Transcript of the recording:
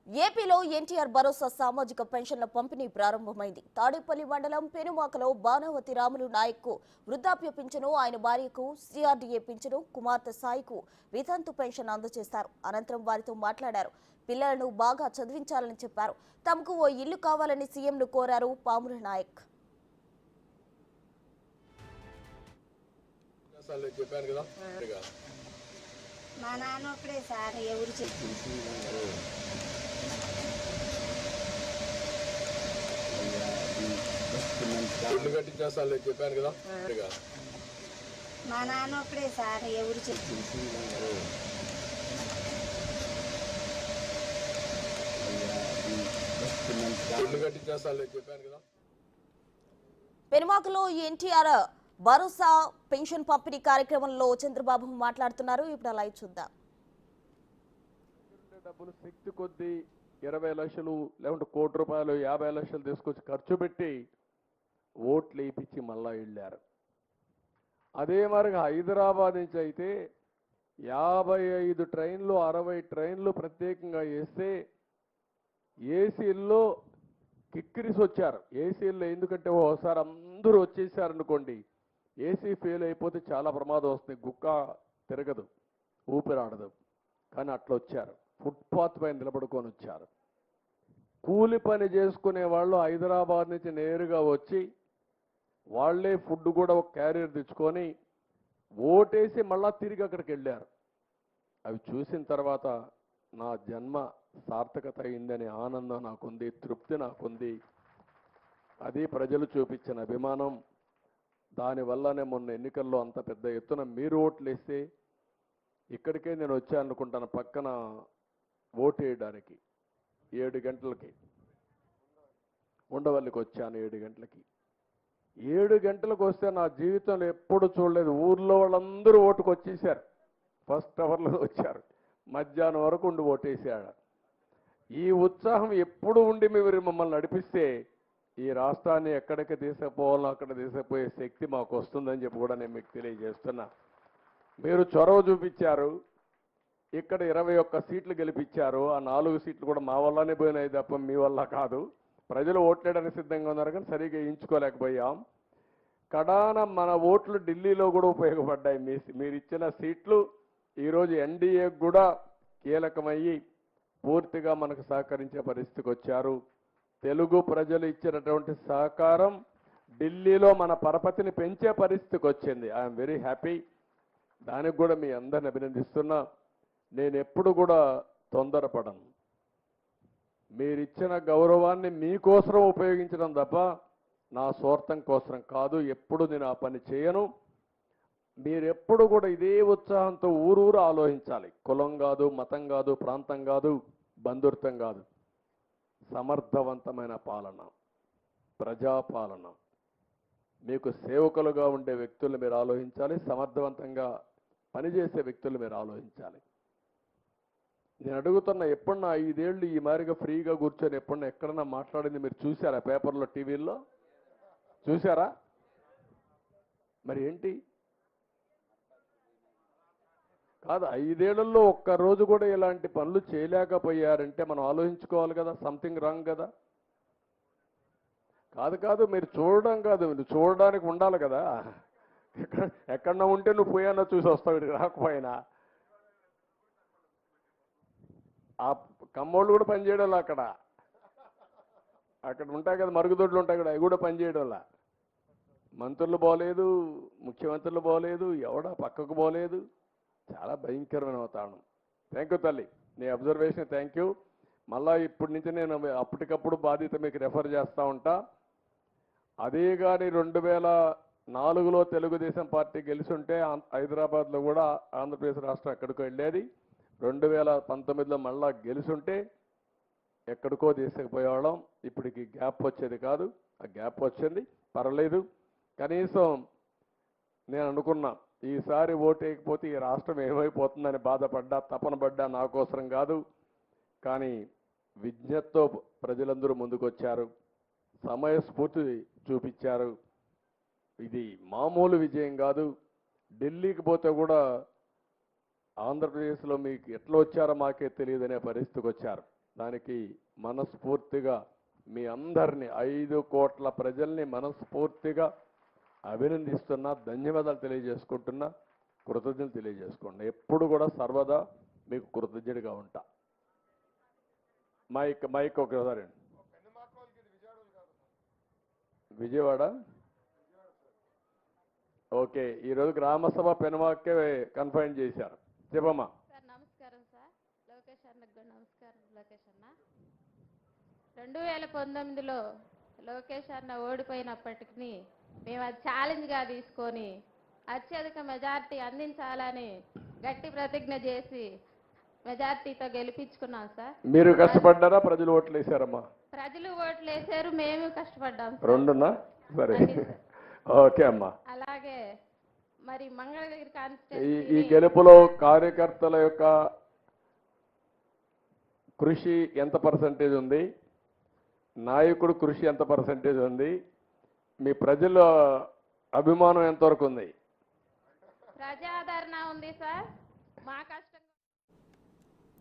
ఏపీలో ఎన్టీఆర్ భరోసా సామాజిక పెన్షన్ల పంపిణీ ప్రారంభమైంది. తాడేపల్లి మండలం పెనుమాకలో బాణవతి రాములు నాయక్కు వృద్ధాప్య పింఛను, ఆయన భార్యకు సిఆర్డీఏ పింఛను, కుమార్తె సాయికు వితంతు పెన్షన్ అందజేశారు. అనంతరం వారితో మాట్లాడారు. పిల్లలను బాగా చదివించాలని చెప్పారు. తమకు ఓ ఇల్లు కావాలని సీఎంను కోరారు పాముల నాయక్. మా నాన్న ఒకడే సార్ ఎవరు ఇల్లు కట్టించేస్తాను చెప్పాను కదా. మా నాన్న ఒకడే సార్ ఎవరు ఇల్లు కట్టించేస్తాను చెప్పాను కదా. పెనుమాకలో ఎన్టీఆర్ భరోసా పెన్షన్ పంపిణీ కార్యక్రమంలో చంద్రబాబు మాట్లాడుతున్నారు. ఇప్పుడు లైవ్ చూద్దాం. డబ్బులు శక్తి కొద్దీ 20 లక్షలు లేకుంటే కోటి రూపాయలు 50 లక్షలు తీసుకొచ్చి ఖర్చు పెట్టి ఓట్లు వేయించి మళ్ళా వెళ్ళారు. అదే మరిగా హైదరాబాద్ నుంచి అయితే 55 ట్రైన్లు 60 ట్రైన్లు ప్రత్యేకంగా వేస్తే ఏసీల్లో కిక్కిరిసి వచ్చారు. ఏసీల్లో ఎందుకంటే ఓసారి అందరూ వచ్చేసారనుకోండి, ఏసీ ఫెయిల్ అయిపోతే చాలా ప్రమాదం వస్తుంది. గుక్క తిరగదు, ఊపిరాడదు. కానీ అట్లా వచ్చారు. ఫుట్పాత్ పైన నిలబడుకొని వచ్చారు. కూలి పని చేసుకునే వాళ్ళు హైదరాబాద్ నుంచి నేరుగా వచ్చి వాళ్లే ఫుడ్ కూడా ఒక క్యారియర్ తెచ్చుకొని ఓటేసి మళ్ళా తిరిగి అక్కడికి వెళ్ళారు. అవి చూసిన తర్వాత నా జన్మ సార్థకత అయిందనే ఆనందం నాకుంది, తృప్తి నాకుంది. అది ప్రజలు చూపించిన అభిమానం. దానివల్లనే మొన్న ఎన్నికల్లో అంత పెద్ద ఎత్తున మీరు ఓట్లు వేస్తే ఇక్కడికే నేను వచ్చాను అనుకుంటాను. పక్కన ఓటు వేయడానికి 7 గంటలకి ఉండవల్లికి వచ్చాను. 7 గంటలకి 7 గంటలకు వస్తే నా జీవితంలో ఎప్పుడు చూడలేదు. ఊర్లో వాళ్ళందరూ ఓటుకు వచ్చేసారు. ఫస్ట్ అవర్లో వచ్చారు. మధ్యాహ్నం వరకు ఉండి ఓటేసాడు. ఈ ఉత్సాహం ఎప్పుడు ఉండి మీరు మమ్మల్ని నడిపిస్తే ఈ రాష్ట్రాన్ని ఎక్కడికి తీసుకుపోవాలో అక్కడ తీసుకుపోయే శక్తి మాకు వస్తుందని చెప్పి కూడా నేను మీకు తెలియజేస్తున్నా. మీరు చొరవ చూపించారు. ఇక్కడ 21 సీట్లు గెలిపించారు. ఆ 4 సీట్లు కూడా మా వల్లనే పోయినాయి తప్ప మీ వల్ల కాదు. ప్రజలు ఓట్లేయడానికి సిద్ధంగా ఉన్నారు కానీ సరిగ్గా ఎంచుకోలేకపోయాం. కడాన మన ఓట్లు ఢిల్లీలో కూడా ఉపయోగపడ్డాయి. మీరు ఇచ్చిన సీట్లు ఈరోజు ఎన్డీఏ కూడా కీలకమయ్యి పూర్తిగా మనకు సహకరించే పరిస్థితికి వచ్చారు. తెలుగు ప్రజలు ఇచ్చినటువంటి సహకారం ఢిల్లీలో మన పరపతిని పెంచే పరిస్థితికి వచ్చింది. I'm very happy. దానికి కూడా మీ అందరిని అభినందిస్తున్నా. నేను ఎప్పుడు కూడా తొందరపడను. మీరిచ్చిన గౌరవాన్ని మీకోసం ఉపయోగించడం తప్ప నా స్వార్థం కోసం కాదు. ఎప్పుడు నేను ఆ పని చేయను. మీరెప్పుడు కూడా ఇదే ఉత్సాహంతో ఊరూరు ఆలోచించాలి. కులం కాదు, మతం కాదు, ప్రాంతం కాదు, బంధుత్వం కాదు. సమర్థవంతమైన పాలన, ప్రజాపాలన, మీకు సేవకులుగా ఉండే వ్యక్తులు మీరు ఆలోచించాలి. సమర్థవంతంగా పనిచేసే వ్యక్తులు మీరు ఆలోచించాలి. నేను అడుగుతున్నా, ఎప్పుడన్నా 5 ఏళ్ళు ఈ మాదిరిగా ఫ్రీగా కూర్చొని ఎప్పుడన్నా ఎక్కడన్నా మాట్లాడింది మీరు చూసారా? పేపర్లో, టీవీల్లో చూసారా? మరి ఏంటి కాదు, 5 ఏళ్లలో ఒక్కరోజు కూడా ఇలాంటి పనులు చేయలేకపోయారంటే మనం ఆలోచించుకోవాలి కదా. సంథింగ్ రాంగ్ కదా. కాదు మీరు చూడడం కాదు, మీరు చూడడానికి ఉండాలి కదా. ఎక్కడన్నా ఉంటే నువ్వు పోయానో చూసి వస్తావు, రాకపోయినా. ఆ కమ్మోళ్ళు కూడా పనిచేయడం అక్కడ ఉంటాయి కదా, మరుగుదొడ్లు ఉంటాయి కదా, అవి కూడా పనిచేయడం. మంత్రులు పోలేదు, ముఖ్యమంత్రులు పోలేదు, ఎవడా పక్కకు పోలేదు. చాలా భయంకరమైన వాతావరణం. థ్యాంక్ యూ తల్లి, నీ అబ్జర్వేషన్ థ్యాంక్ యూ. మళ్ళా ఇప్పటి నుంచి నేను అప్పటికప్పుడు బాధ్యత మీకు రెఫర్ చేస్తూ ఉంటా. అదే కానీ 2004లో తెలుగుదేశం పార్టీ గెలిచుంటే హైదరాబాద్లో కూడా ఆంధ్రప్రదేశ్ రాష్ట్రం ఎక్కడికో వెళ్ళేది. 2019లో మళ్ళా గెలిచుంటే ఎక్కడికో తీసుకుపోయేవాళ్ళం. ఇప్పటికి గ్యాప్ వచ్చేది కాదు. ఆ గ్యాప్ వచ్చింది, పర్వాలేదు. కనీసం నేను అనుకున్నా ఈసారి ఓటేయకపోతే ఈ రాష్ట్రం ఏమైపోతుందని బాధపడ్డా, తపన పడ్డా. నా కోసం కాదు, కానీ విజ్ఞతతో ప్రజలందరూ ముందుకొచ్చారు, సమయస్ఫూర్తి చూపించారు. ఇది మామూలు విజయం కాదు. ఢిల్లీకి పోతే కూడా ఆంధ్రప్రదేశ్లో మీకు ఎట్లా వచ్చారో మాకే తెలియదనే పరిస్థితికి వచ్చారు. దానికి మనస్ఫూర్తిగా మీ అందరినీ 5 కోట్ల ప్రజల్ని మనస్ఫూర్తిగా అభినందిస్తున్నా, ధన్యవాదాలు తెలియజేసుకుంటున్నా, కృతజ్ఞతలు తెలియజేసుకుంటున్నా. ఎప్పుడు కూడా సర్వదా మీకు కృతజ్ఞుడిగా ఉంటా. మైక్ ఒకసారి. విజయవాడ. ఓకే, ఈరోజు గ్రామసభ పెనుమాకే కన్ఫైన్ చేశారు. చెప్పమ్మా. సార్ నమస్కారం సార్. లోకేష్ అన్నకు కూడా నమస్కారం. లోకేష్ అన్న 2019లో లోకేష్ అన్న ఓడిపోయినప్పటికీ మేము అది ఛాలెంజ్గా తీసుకొని అత్యధిక మెజార్టీ అందించాలని గట్టి ప్రతిజ్ఞ చేసి మెజార్టీతో గెలిపించుకున్నాం సార్. మీరు కష్టపడ్డారా, ప్రజలు ఓట్లు వేశారమ్మా? ప్రజలు ఓట్లు వేశారు, మేము కష్టపడ్డాం సార్. రెండున్నా? సరే, ఓకే అమ్మా. అలాగే మరి మంగళగిరి ఈ కాన్స్టిట్యూన్సీ గెలుపులో కార్యకర్తల యొక్క కృషి ఎంత పర్సెంటేజ్ ఉంది, నాయకుడు కృషి ఎంత పర్సెంటేజ్ ఉంది, మీ ప్రజల అభిమానం ఎంతవరకు ఉంది? ప్రజాదరణ ఉంది సార్. మా కష్టం